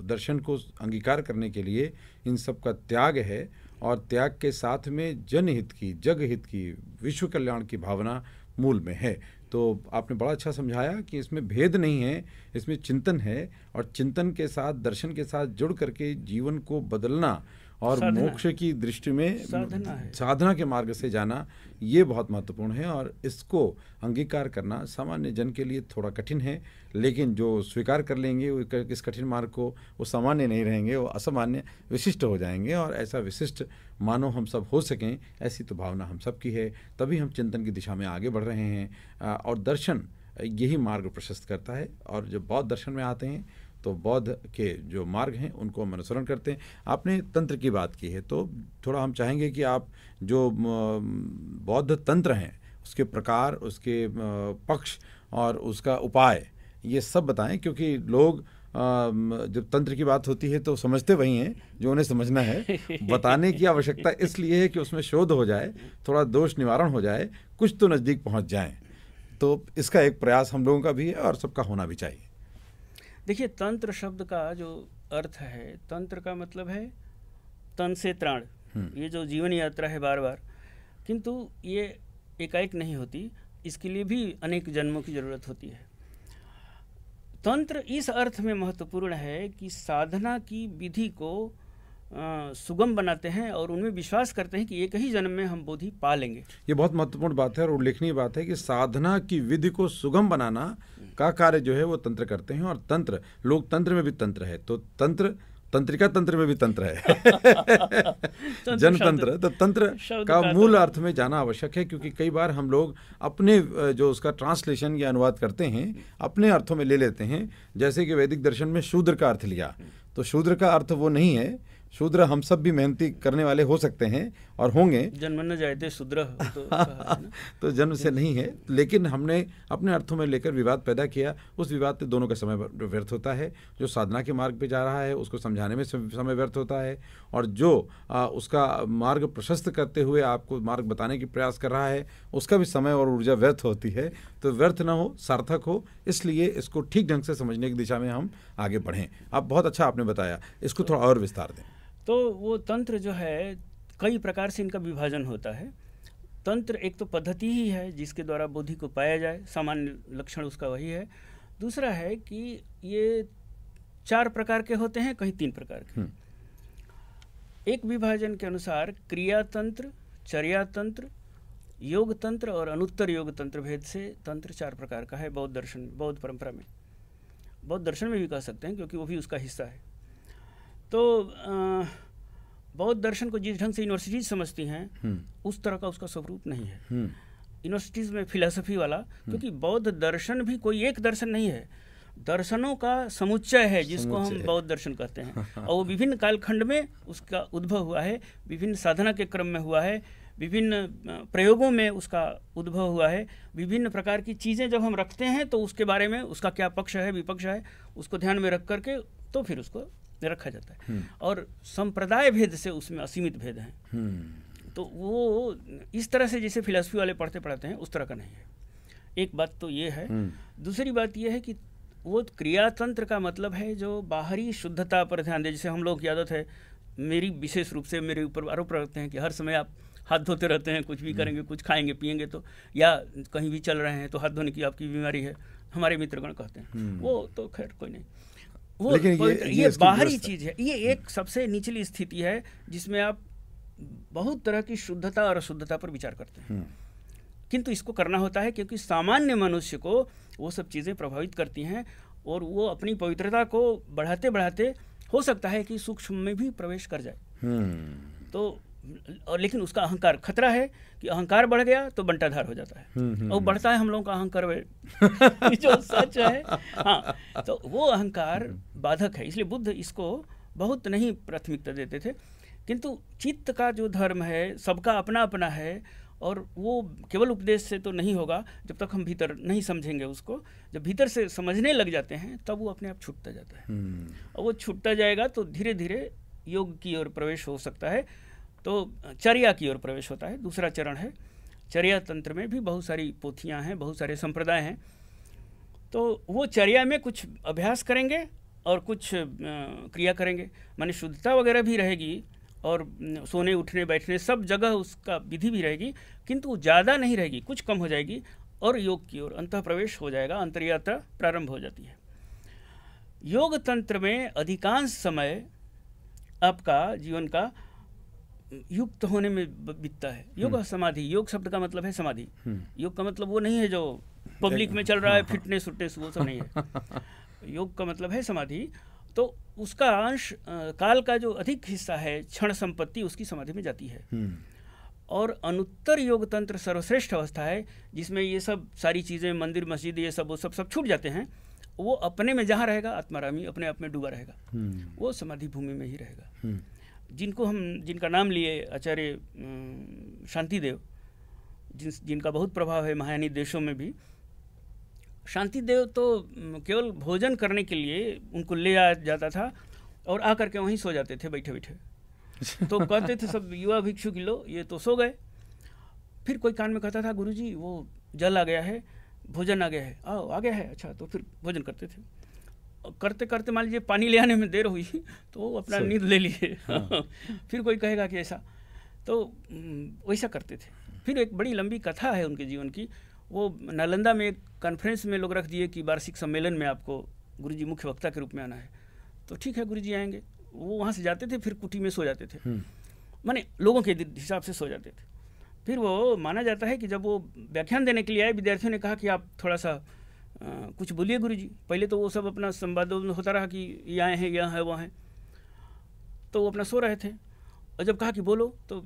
दर्शन को अंगीकार करने के लिए इन सब का त्याग है, और त्याग के साथ में जनहित की, जगहित की, विश्व कल्याण की भावना मूल में है। तो तो आपने बड़ा अच्छा समझाया कि इसमें भेद नहीं है, इसमें चिंतन है, और चिंतन के साथ, दर्शन के साथ जुड़ करके जीवन को बदलना और मोक्ष की दृष्टि में साधना के मार्ग से जाना, ये बहुत महत्वपूर्ण है। और इसको अंगीकार करना सामान्य जन के लिए थोड़ा कठिन है, लेकिन जो स्वीकार कर लेंगे इस कठिन मार्ग को, वो सामान्य नहीं रहेंगे, वो असामान्य विशिष्ट हो जाएंगे। और ऐसा विशिष्ट मानो हम सब हो सकें, ऐसी तो भावना हम सब की है, तभी हम चिंतन की दिशा में आगे बढ़ रहे हैं। और दर्शन यही मार्ग प्रशस्त करता है। और जब बौद्ध दर्शन में आते हैं तो बौद्ध के जो मार्ग हैं उनको हम अनुसरण करते हैं। आपने तंत्र की बात की है, तो थोड़ा हम चाहेंगे कि आप जो बौद्ध तंत्र हैं उसके प्रकार, उसके पक्ष और उसका उपाय, ये सब बताएं, क्योंकि लोग जब तंत्र की बात होती है तो समझते वही हैं जो उन्हें समझना है। बताने की आवश्यकता इसलिए है कि उसमें शोध हो जाए, थोड़ा दोष निवारण हो जाए, कुछ तो नज़दीक पहुंच जाएं। तो इसका एक प्रयास हम लोगों का भी है और सबका होना भी चाहिए।
देखिए, तंत्र शब्द का जो अर्थ है, तंत्र का मतलब है तन से त्राण। ये जो जीवन यात्रा है बार बार, किंतु ये एकाएक नहीं होती, इसके लिए भी अनेक जन्मों की ज़रूरत होती है। तंत्र इस अर्थ में महत्वपूर्ण है कि साधना की विधि को सुगम बनाते हैं और उनमें विश्वास करते हैं कि एक ही जन्म में हम बोधि पा लेंगे।
ये बहुत महत्वपूर्ण बात है और उल्लेखनीय बात है कि साधना की विधि को सुगम बनाना का कार्य जो है वो तंत्र करते हैं। और तंत्र, लोक तंत्र में भी तंत्र है, तो तंत्रिका तंत्र में भी तंत्र है। जनतंत्र, तो तंत्र का मूल अर्थ में जाना आवश्यक है, क्योंकि कई बार हम लोग अपने जो उसका ट्रांसलेशन या अनुवाद करते हैं अपने अर्थों में ले लेते हैं। जैसे कि वैदिक दर्शन में शूद्र का अर्थ लिया, तो शूद्र का अर्थ वो नहीं है। शूद्र हम सब भी मेहनती करने वाले हो सकते हैं और होंगे,
जन्म न जायते शूद्र
तो जन्म से नहीं है, लेकिन हमने अपने अर्थों में लेकर विवाद पैदा किया। उस विवाद से दोनों का समय व्यर्थ होता है। जो साधना के मार्ग पे जा रहा है उसको समझाने में समय व्यर्थ होता है, और जो उसका मार्ग प्रशस्त करते हुए आपको मार्ग बताने की प्रयास कर रहा है उसका भी समय और ऊर्जा व्यर्थ होती है। तो व्यर्थ ना हो, सार्थक हो, इसलिए इसको ठीक ढंग से समझने की दिशा में हम आगे बढ़ें। आप बहुत अच्छा आपने बताया, इसको थोड़ा और विस्तार दें।
तो वो तंत्र जो है, कई प्रकार से इनका विभाजन होता है। तंत्र एक तो पद्धति ही है जिसके द्वारा बोधि को पाया जाए, सामान्य लक्षण उसका वही है। दूसरा है कि ये 4 प्रकार के होते हैं, कहीं 3 प्रकार के। एक विभाजन के अनुसार क्रिया तंत्र, चर्या तंत्र, योग तंत्र और अनुत्तर योग तंत्र भेद से तंत्र 4 प्रकार का है बौद्ध दर्शन, बौद्ध परंपरा में। बौद्ध दर्शन में भी कह सकते हैं, क्योंकि वो भी उसका हिस्सा है। तो बौद्ध दर्शन को जिस ढंग से यूनिवर्सिटीज समझती हैं उस तरह का उसका स्वरूप नहीं है यूनिवर्सिटीज में फिलॉसफी वाला, क्योंकि बौद्ध दर्शन भी कोई एक दर्शन नहीं है, दर्शनों का समुच्चय है जिसको हम बौद्ध दर्शन कहते हैं। और वो विभिन्न कालखंड में उसका उद्भव हुआ है, विभिन्न साधना के क्रम में हुआ है, विभिन्न प्रयोगों में उसका उद्भव हुआ है। विभिन्न प्रकार की चीज़ें जब हम रखते हैं तो उसके बारे में उसका क्या पक्ष है, विपक्ष है, उसको ध्यान में रख करके तो फिर उसको रखा जाता है। और संप्रदाय भेद से उसमें असीमित भेद हैं। तो वो इस तरह से जैसे फिलॉसफी वाले पढ़ते हैं उस तरह का नहीं है। एक बात तो ये है। दूसरी बात ये है कि वो क्रियातंत्र का मतलब है जो बाहरी शुद्धता पर ध्यान दे। जैसे हम लोग की आदत है, मेरी विशेष रूप से मेरे ऊपर आरोप रखते हैं कि हर समय आप हाथ धोते रहते हैं, कुछ भी करेंगे, कुछ खाएंगे पिएंगे तो, या कहीं भी चल रहे हैं तो हाथ धोने की आपकी बीमारी है, हमारे मित्रगण कहते हैं। वो तो खैर कोई नहीं, वो ये बाहरी चीज है। ये एक सबसे निचली स्थिति है जिसमें आप बहुत तरह की शुद्धता और अशुद्धता पर विचार करते हैं। किंतु इसको करना होता है क्योंकि सामान्य मनुष्य को वो सब चीज़ें प्रभावित करती हैं और वो अपनी पवित्रता को बढ़ाते बढ़ाते हो सकता है कि सूक्ष्म में भी प्रवेश कर जाए। तो और लेकिन उसका अहंकार, खतरा है कि अहंकार बढ़ गया तो बंटाधार हो जाता है। और बढ़ता है हम लोगों का अहंकार जो सच है। हाँ, तो वो अहंकार बाधक है, इसलिए बुद्ध इसको बहुत नहीं प्राथमिकता देते थे। किंतु चित्त का जो धर्म है सबका अपना अपना है, और वो केवल उपदेश से तो नहीं होगा जब तक हम भीतर नहीं समझेंगे उसको। जब भीतर से समझने लग जाते हैं तब वो अपने आप छूटता जाता है। और वो छूटता जाएगा तो धीरे धीरे योग की ओर प्रवेश हो सकता है, तो चर्या की ओर प्रवेश होता है। दूसरा चरण है चर्या तंत्र में भी बहुत सारी पोथियाँ हैं, बहुत सारे संप्रदाय हैं। तो वो चर्या में कुछ अभ्यास करेंगे और कुछ क्रिया करेंगे, माने शुद्धता वगैरह भी रहेगी और सोने उठने बैठने सब जगह उसका विधि भी रहेगी, किंतु ज़्यादा नहीं रहेगी, कुछ कम हो जाएगी। और योग की ओर अंतः प्रवेश हो जाएगा, अंतर्यात्रा प्रारंभ हो जाती है। योग तंत्र में अधिकांश समय आपका जीवन का युक्त होने में बीतता है। योग समाधि, योग शब्द का मतलब है समाधि। योग का मतलब वो नहीं है जो पब्लिक में चल रहा है, फिटनेस उटनेस, वो सब नहीं है। योग का मतलब है समाधि। तो उसका अंश काल का जो अधिक हिस्सा है, क्षण संपत्ति, उसकी समाधि में जाती है। और अनुत्तर योग तंत्र सर्वश्रेष्ठ अवस्था है जिसमें ये सब सारी चीज़ें, मंदिर मस्जिद, ये सब वो सब छूट जाते हैं। वो अपने में जहाँ रहेगा, आत्मारामी अपने आप में डूबा रहेगा, वो समाधि भूमि में ही रहेगा। जिनका नाम लिए आचार्य शांतिदेव, जिनका बहुत प्रभाव है महायानी देशों में भी। शांतिदेव तो केवल भोजन करने के लिए उनको ले आया जाता था और आकर के वहीं सो जाते थे बैठे बैठे। तो कहते थे सब युवा भिक्षु की, लो ये तो सो गए। फिर कोई कान में कहता था, गुरुजी वो जल आ गया है, भोजन आ गया है। आओ, आ गया है, अच्छा। तो फिर भोजन करते थे। करते करते मान लीजिए पानी ले आने में देर हुई तो वो अपना नींद ले लिए। हाँ। फिर कोई कहेगा कि ऐसा, तो वैसा करते थे। फिर एक बड़ी लंबी कथा है उनके जीवन की। वो नालंदा में एक कॉन्फ्रेंस में लोग रख दिए कि वार्षिक सम्मेलन में आपको गुरुजी मुख्य वक्ता के रूप में आना है। तो ठीक है, गुरुजी आएंगे। वो वहाँ से जाते थे, फिर कुटी में सो जाते थे, माने लोगों के हिसाब से सो जाते थे। फिर वो माना जाता है कि जब वो व्याख्यान देने के लिए आए, विद्यार्थियों ने कहा कि आप थोड़ा सा कुछ बोलिए गुरुजी। पहले तो वो सब अपना संवाद होता रहा कि ये आए हैं, यहाँ है, वहाँ है। तो वो अपना सो रहे थे और जब कहा कि बोलो, तो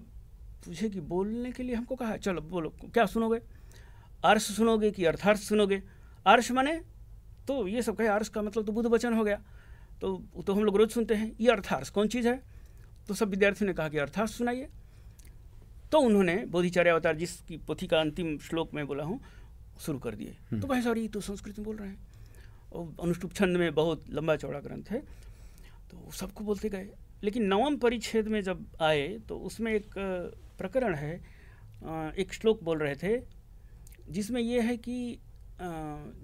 पूछे कि बोलने के लिए हमको कहा, चलो बोलो, क्या सुनोगे? आर्ष सुनोगे कि अर्थार्थ सुनोगे? आर्ष माने तो ये सब कहे, आर्ष का मतलब तो बुद्ध वचन हो गया, तो हम लोग रोज सुनते हैं। ये अर्थार्थ कौन चीज़ है? तो सब विद्यार्थियों ने कहा कि अर्थार्थ सुनाइए। तो उन्होंने बोधिचर्या अवतार, जिसकी पोथी का अंतिम श्लोक में बोला हूँ, शुरू कर दिए। तो कहे सॉरी, तो संस्कृत में बोल रहे हैं, और अनुष्टुप छंद में बहुत लंबा चौड़ा ग्रंथ है। तो सबको बोलते गए। लेकिन 9वें परिच्छेद में जब आए तो उसमें एक प्रकरण है, एक श्लोक बोल रहे थे जिसमें यह है कि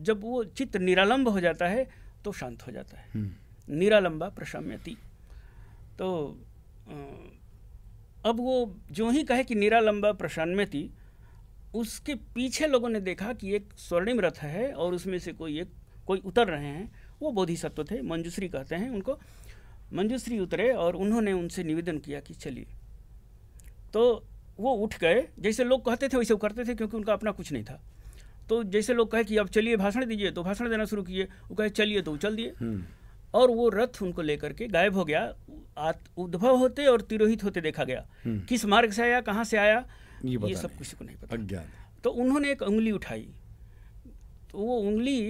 जब वो चित्त निरालंब हो जाता है तो शांत हो जाता है। निरालंबा प्रशम्यति। तो अब वो जो ही कहे कि निरालंबा प्रशम्यति, उसके पीछे लोगों ने देखा कि एक स्वर्णिम रथ है और उसमें से कोई उतर रहे हैं। वो बोधिसत्व थे, मंजूश्री कहते हैं उनको। मंजूश्री उतरे और उन्होंने उनसे निवेदन किया कि चलिए। तो वो उठ गए, जैसे लोग कहते थे वैसे वो करते थे, क्योंकि उनका अपना कुछ नहीं था। तो जैसे लोग कहे कि अब चलिए भाषण दीजिए, तो भाषण देना शुरू किए। वो कहे चलिए, तो चल दिए। और वो रथ उनको लेकर के गायब हो गया। उद्भव होते और तिरोहित होते देखा गया। किस मार्ग से आया, कहाँ से आया, ये सब किसी को नहीं पता। तो उन्होंने एक उंगली उठाई, तो वो उंगली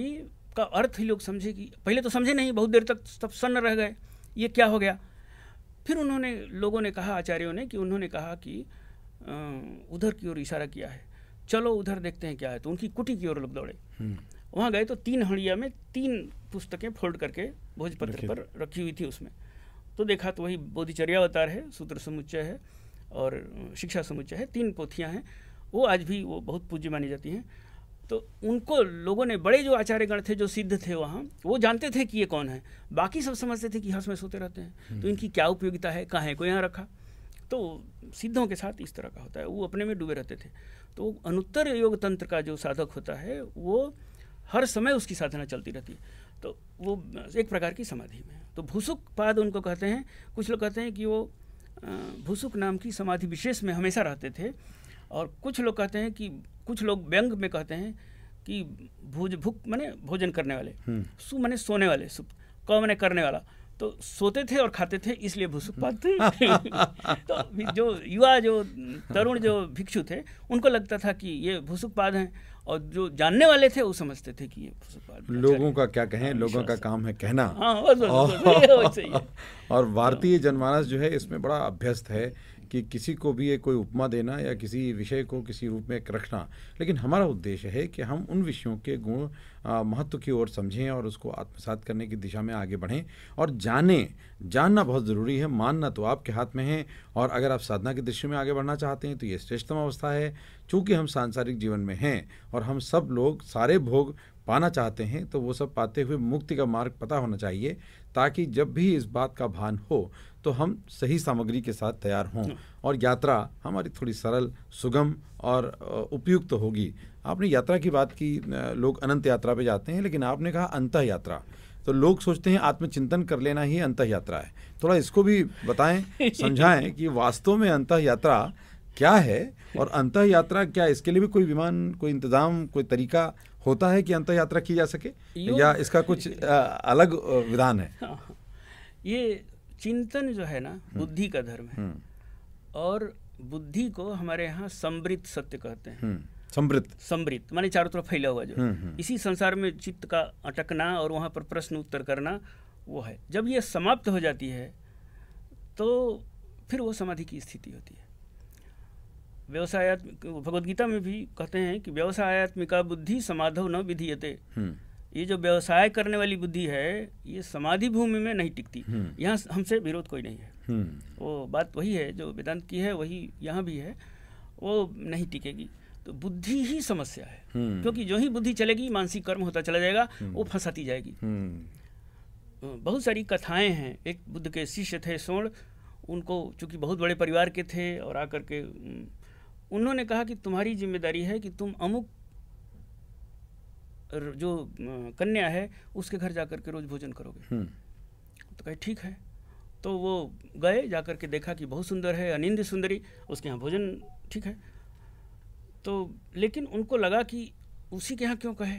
का अर्थ ही लोग समझे कि, पहले तो समझे नहीं, बहुत देर तक सब सन्न रह गए, ये क्या हो गया। फिर लोगों ने कहा, आचार्यों ने, कि उन्होंने कहा कि उधर की ओर इशारा किया है, चलो उधर देखते हैं क्या है। तो उनकी कुटी की ओर लोग दौड़े। वहाँ गए तो 3 हड़िया में 3 पुस्तकें फोल्ड करके भोजपत्र पर रखी हुई थी उसमें। तो देखा तो वही बोधिचर्या अवतार है, सूत्र समुच्चय है और शिक्षा समुच्चय है, 3 पोथियाँ हैं। वो आज भी वो बहुत पूज्य मानी जाती हैं। तो उनको लोगों ने, बड़े जो आचार्यगण थे, जो सिद्ध थे वहाँ, वो जानते थे कि ये कौन है। बाकी सब समझते थे कि हंस में सोते रहते हैं, तो इनकी क्या उपयोगिता है, कहाँ है को यहाँ रखा। तो सिद्धों के साथ इस तरह का होता है, वो अपने में डूबे रहते थे। तो अनुत्तर योग तंत्र का जो साधक होता है, वो हर समय उसकी साधना चलती रहती है। तो वो एक प्रकार की समाधि में। तो भूसुक पाद उनको कहते हैं। कुछ लोग कहते हैं कि वो भूसुक नाम की समाधि विशेष में हमेशा रहते थे। और कुछ लोग कहते हैं कि, कुछ लोग व्यंग में कहते हैं कि भुक माने भोजन करने वाले, सु माने सोने वाले, क माने करने वाला। तो सोते थे और खाते थे, इसलिए भूसुक पाद थे। तो जो युवा, जो तरुण, जो भिक्षु थे, उनको लगता था कि ये भूसुक पाद हैं, और जो जानने वाले थे वो समझते थे कि ये भूसुक पाद।
लोगों का क्या कहें, लोगों का काम है कहना। और भारतीय जनमानस जो है इसमें बड़ा अभ्यस्त है कि किसी को भी कोई उपमा देना या किसी विषय को किसी रूप में रखना। लेकिन हमारा उद्देश्य है कि हम उन विषयों के गुण महत्व की ओर समझें और उसको आत्मसात करने की दिशा में आगे बढ़ें और जानना बहुत ज़रूरी है, मानना तो आपके हाथ में है। और अगर आप साधना की दिशा में आगे बढ़ना चाहते हैं तो ये श्रेष्ठतम अवस्था है। चूँकि हम सांसारिक जीवन में हैं और हम सब लोग सारे भोग पाना चाहते हैं तो वो सब पाते हुए मुक्ति का मार्ग पता होना चाहिए, ताकि जब भी इस बात का भान हो तो हम सही सामग्री के साथ तैयार हों और यात्रा हमारी थोड़ी सरल, सुगम और उपयुक्त तो होगी। आपने यात्रा की बात की, लोग अनंत यात्रा पे जाते हैं, लेकिन आपने कहा अंतः यात्रा, तो लोग सोचते हैं आत्मचिंतन कर लेना ही अंतः यात्रा है। थोड़ा इसको भी बताएं, समझाएं कि वास्तव में अंतः यात्रा क्या है, और अंतः यात्रा क्या, इसके लिए भी कोई विमान, कोई इंतजाम, कोई तरीका होता है कि अंतः यात्रा की जा सके, या इसका कुछ अलग विधान है?
ये चिंतन जो है ना, बुद्धि का धर्म है, और बुद्धि को हमारे यहाँ समृत सत्य कहते हैं। समृत माने चारों तरफ फैला हुआ, जो इसी संसार में चित्त का अटकना और वहाँ पर प्रश्न उत्तर करना, वो है। जब ये समाप्त हो जाती है तो फिर वो समाधि की स्थिति होती है। व्यवसायात्मिक, भगवद गीता में भी कहते हैं कि व्यवसायात्मिका बुद्धि समाधौ न विधीयते। ये जो व्यवसाय करने वाली बुद्धि है, ये समाधि भूमि में नहीं टिकती। यहाँ हमसे विरोध कोई नहीं है। वो बात वही है जो वेदांत की है, वही यहाँ भी है, वो नहीं टिकेगी। तो बुद्धि ही समस्या है, क्योंकि जो ही बुद्धि चलेगी मानसिक कर्म होता चला जाएगा, वो फंसाती जाएगी। बहुत सारी कथाएं हैं। एक बुद्ध के शिष्य थे स्वर्ण, उनको चूंकि बहुत बड़े परिवार के थे, और आकर के उन्होंने कहा कि तुम्हारी जिम्मेदारी है कि तुम अमुक जो कन्या है उसके घर जाकर के रोज भोजन करोगे। तो कहे ठीक है। तो वो गए, जाकर के देखा कि बहुत सुंदर है, अनिंद्य सुंदरी, उसके यहाँ भोजन ठीक है। तो लेकिन उनको लगा कि उसी के यहाँ क्यों कहे।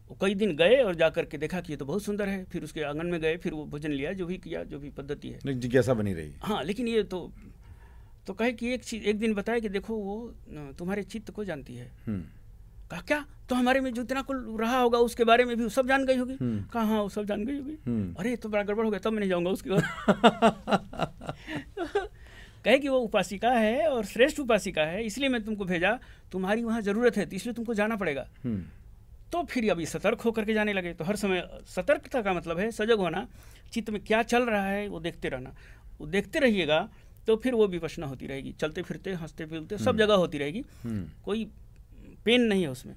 वो कई दिन गए और जाकर के देखा कि ये तो बहुत सुंदर है। फिर उसके आंगन में गए, फिर वो भोजन लिया, जो भी किया, जो भी पद्धति है,
जिज्ञासा बनी रही।
हाँ, लेकिन ये तो कहे कि एक चीज एक दिन बताया कि देखो वो तुम्हारे चित्त को जानती है। कहा क्या? तो हमारे में जो इतना कुल रहा होगा उसके बारे में भी सब जान गई होगी। कहा हाँ, वो सब जान गई होगी। अरे तो बड़ा गड़बड़ हो गया, तब मैं नहीं जाऊंगा उसके बाद। कहे कि वो उपासिका है और श्रेष्ठ उपासिका है, इसलिए मैं तुमको भेजा, तुम्हारी वहाँ जरूरत है, तो इसलिए तुमको जाना पड़ेगा। तो फिर अभी सतर्क होकर के जाने लगे। तो हर समय सतर्कता का मतलब है सजग होना, चित्त में क्या चल रहा है वो देखते रहना। वो देखते रहिएगा तो फिर वो विपश्यना होती रहेगी, चलते फिरते, हंसते फिरते, सब जगह होती रहेगी, कोई पेन नहीं है उसमें।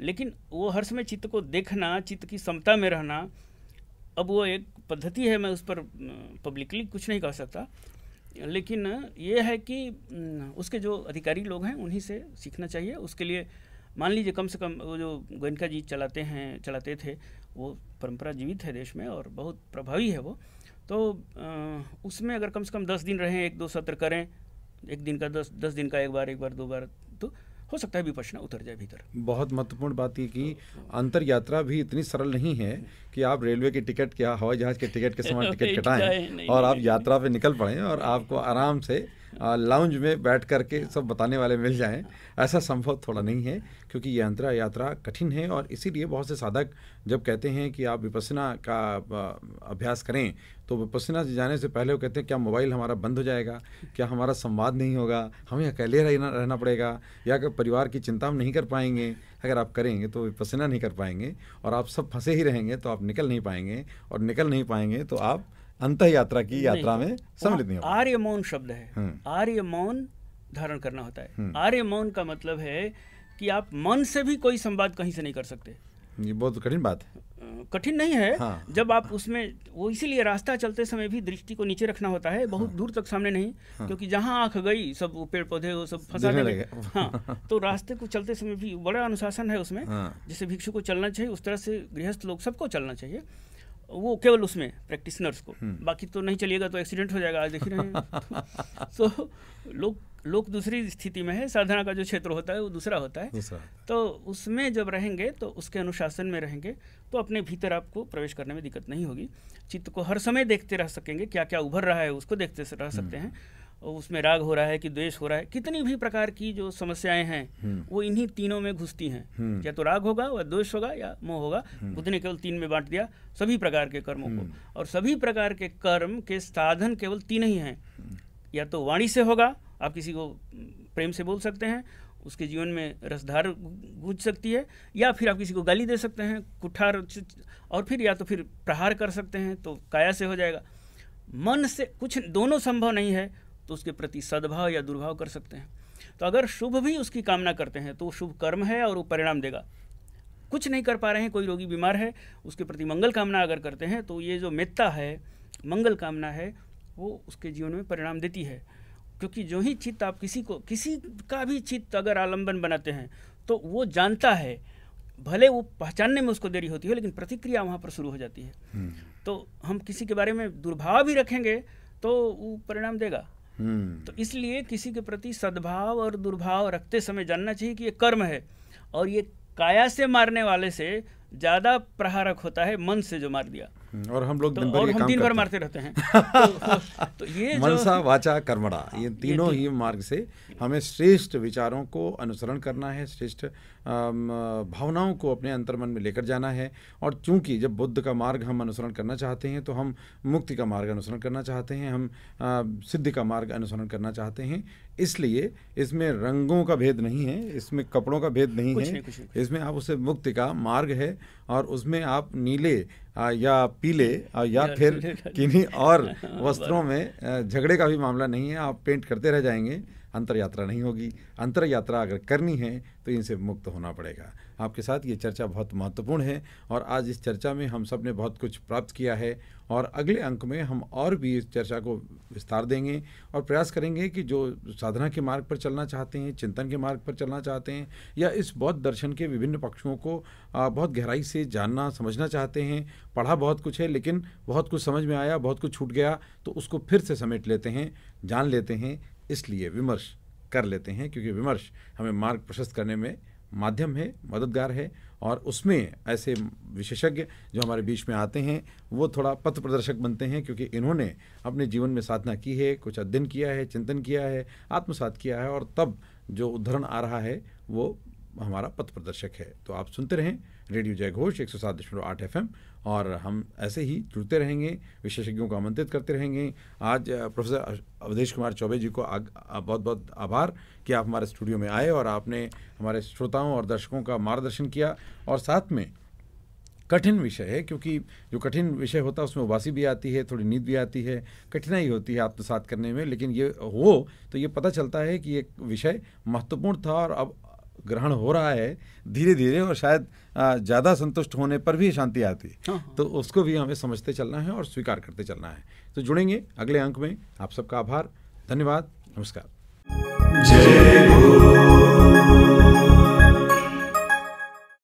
लेकिन वो हर समय चित्त को देखना, चित्त की समता में रहना, अब वो एक पद्धति है, मैं उस पर पब्लिकली कुछ नहीं कह सकता, लेकिन ये है कि उसके जो अधिकारी लोग हैं उन्हीं से सीखना चाहिए। उसके लिए मान लीजिए कम से कम वो जो गोयनका जी चलाते थे, वो परंपरा जीवित है देश में और बहुत प्रभावी है वो। तो उसमें अगर कम से कम 10 दिन रहें, 1-2 सत्र करें, एक दिन का 10 दिन का एक बार 2 बार, तो हो सकता है विपश्यना उतर जाए भीतर।
बहुत महत्वपूर्ण बात ये कि अंतर यात्रा भी इतनी सरल नहीं है कि आप रेलवे की टिकट या हवाई जहाज के टिकट के समान टिकट कटाएं और आप यात्रा पे निकल पड़ें और आपको आराम से लाउंज में बैठ करके सब बताने वाले मिल जाएं। ऐसा संभव थोड़ा नहीं है, क्योंकि ये अंतर यात्रा कठिन है। और इसीलिए बहुत से साधक जब कहते हैं कि आप विपश्यना का अभ्यास करें, तो विपश्यना जाने से पहले वो कहते हैं क्या मोबाइल हमारा बंद हो जाएगा, क्या हमारा संवाद नहीं होगा, हमें अकेले रहना पड़ेगा, या कि परिवार की चिंता हम नहीं कर पाएंगे। अगर आप करेंगे तो विपश्यना नहीं कर पाएंगे और आप सब फंसे ही रहेंगे, तो आप निकल नहीं पाएंगे, और निकल नहीं पाएंगे तो आप अंतः यात्रा की यात्रा में सम्मिलित नहीं होगा।
आर्य मौन शब्द है, आर्य मौन धारण करना होता है। आर्य मौन का मतलब है कि आप मन से भी कोई संवाद कहीं से नहीं कर सकते।
ये बहुत कठिन बात है।
कठिन नहीं है। हाँ। जब आप उसमें, वो इसीलिए रास्ता चलते समय भी दृष्टि को नीचे रखना होता है, बहुत दूर तक सामने नहीं। हाँ। क्योंकि जहाँ आंख गई सब वो पेड़ पौधे वो सब फंसा देंगे। हाँ, तो रास्ते को चलते समय भी बड़ा अनुशासन है उसमें। हाँ। जैसे भिक्षु को चलना चाहिए उस तरह से गृहस्थ लोग सबको चलना चाहिए। वो केवल उसमें प्रैक्टिशनर्स को, बाकी तो नहीं चलिएगा तो एक्सीडेंट हो जाएगा, आज देख रहे हैं। तो लोग दूसरी स्थिति में है, साधना का जो क्षेत्र होता है वो दूसरा होता है। तो उसमें जब रहेंगे तो उसके अनुशासन में रहेंगे तो अपने भीतर आपको प्रवेश करने में दिक्कत नहीं होगी। चित्त को हर समय देखते रह सकेंगे, क्या क्या उभर रहा है उसको देखते रह सकते हैं। उसमें राग हो रहा है कि द्वेष हो रहा है, कितनी भी प्रकार की जो समस्याएं हैं वो इन्हीं तीनों में घुसती हैं। या तो राग होगा, या द्वेष होगा, या मोह होगा। बुद्ध ने केवल 3 में बांट दिया सभी प्रकार के कर्मों को, और सभी प्रकार के कर्म के साधन केवल 3 ही हैं। या तो वाणी से होगा, आप किसी को प्रेम से बोल सकते हैं, उसके जीवन में रसधार गूंज सकती है, या फिर आप किसी को गाली दे सकते हैं, कुठार, और फिर या तो फिर प्रहार कर सकते हैं, तो काया से हो जाएगा। मन से कुछ दोनों संभव नहीं है तो उसके प्रति सद्भाव या दुर्भाव कर सकते हैं। तो अगर शुभ भी उसकी कामना करते हैं तो शुभ कर्म है और वो परिणाम देगा। कुछ नहीं कर पा रहे हैं, कोई रोगी बीमार है, उसके प्रति मंगल कामना अगर करते हैं तो ये जो मेत्ता है, मंगल कामना है, वो उसके जीवन में परिणाम देती है। क्योंकि जो ही चित्त आप किसी का भी चित्त अगर आलंबन बनाते हैं तो वो जानता है, भले वो पहचानने में उसको देरी होती है लेकिन प्रतिक्रिया वहाँ पर शुरू हो जाती है। तो हम किसी के बारे में दुर्भाव भी रखेंगे तो वो परिणाम देगा। तो इसलिए किसी के प्रति सद्भाव और दुर्भाव रखते समय जानना चाहिए कि ये कर्म है, और ये काया से मारने वाले से ज़्यादा प्रहारक होता है मन से जो मार दिया।
और हम लोग
दिन भर मारते रहते हैं। तो ये
मनसा वाचा कर्मणा, ये तीनों ही मार्ग से हमें श्रेष्ठ विचारों को अनुसरण करना है, श्रेष्ठ भावनाओं को अपने अंतर्मन में लेकर जाना है। और चूंकि जब बुद्ध का मार्ग हम अनुसरण करना चाहते हैं तो हम मुक्ति का मार्ग अनुसरण करना चाहते हैं, हम सिद्धि का मार्ग अनुसरण करना चाहते हैं, इसलिए इसमें रंगों का भेद नहीं है, इसमें कपड़ों का भेद नहीं है, इसमें आप उसे मुक्ति का मार्ग है और उसमें आप नीले या पीले या फिर किन्हीं और वस्त्रों में झगड़े का भी मामला नहीं है। आप पेंट करते रह जाएंगे, अंतर यात्रा नहीं होगी। अंतर यात्रा अगर करनी है तो इनसे मुक्त होना पड़ेगा। आपके साथ ये चर्चा बहुत महत्वपूर्ण है और आज इस चर्चा में हम सब ने बहुत कुछ प्राप्त किया है और अगले अंक में हम और भी इस चर्चा को विस्तार देंगे और प्रयास करेंगे कि जो साधना के मार्ग पर चलना चाहते हैं, चिंतन के मार्ग पर चलना चाहते हैं या इस बौद्ध दर्शन के विभिन्न पक्षों को बहुत गहराई से जानना समझना चाहते हैं, पढ़ा बहुत कुछ है लेकिन बहुत कुछ समझ में आया, बहुत कुछ छूट गया, तो उसको फिर से समेट लेते हैं, जान लेते हैं, इसलिए विमर्श कर लेते हैं, क्योंकि विमर्श हमें मार्ग प्रशस्त करने में माध्यम है, मददगार है। और उसमें ऐसे विशेषज्ञ जो हमारे बीच में आते हैं वो थोड़ा पथ प्रदर्शक बनते हैं, क्योंकि इन्होंने अपने जीवन में साधना की है, कुछ अध्ययन किया है, चिंतन किया है, आत्मसात किया है और तब जो उद्धरण आ रहा है वो हमारा पथ प्रदर्शक है। तो आप सुनते रहें रेडियो जयघोष 107.8 FM और हम ऐसे ही जुड़ते रहेंगे, विशेषज्ञों को आमंत्रित करते रहेंगे। आज प्रोफेसर अवधेश कुमार चौबे जी को बहुत बहुत आभार कि आप हमारे स्टूडियो में आए और आपने हमारे श्रोताओं और दर्शकों का मार्गदर्शन किया। और साथ में कठिन विषय है, क्योंकि जो कठिन विषय होता है उसमें उबासी भी आती है, थोड़ी नींद भी आती है, कठिनाई होती है आत्मसात करने में, लेकिन ये हो तो ये पता चलता है कि ये विषय महत्वपूर्ण था और अब ग्रहण हो रहा है धीरे धीरे और शायद ज़्यादा संतुष्ट होने पर भी शांति आती है। तो उसको भी हमें समझते चलना है और स्वीकार करते चलना है। तो जुड़ेंगे अगले अंक में। आप सबका आभार, धन्यवाद, नमस्कार। जय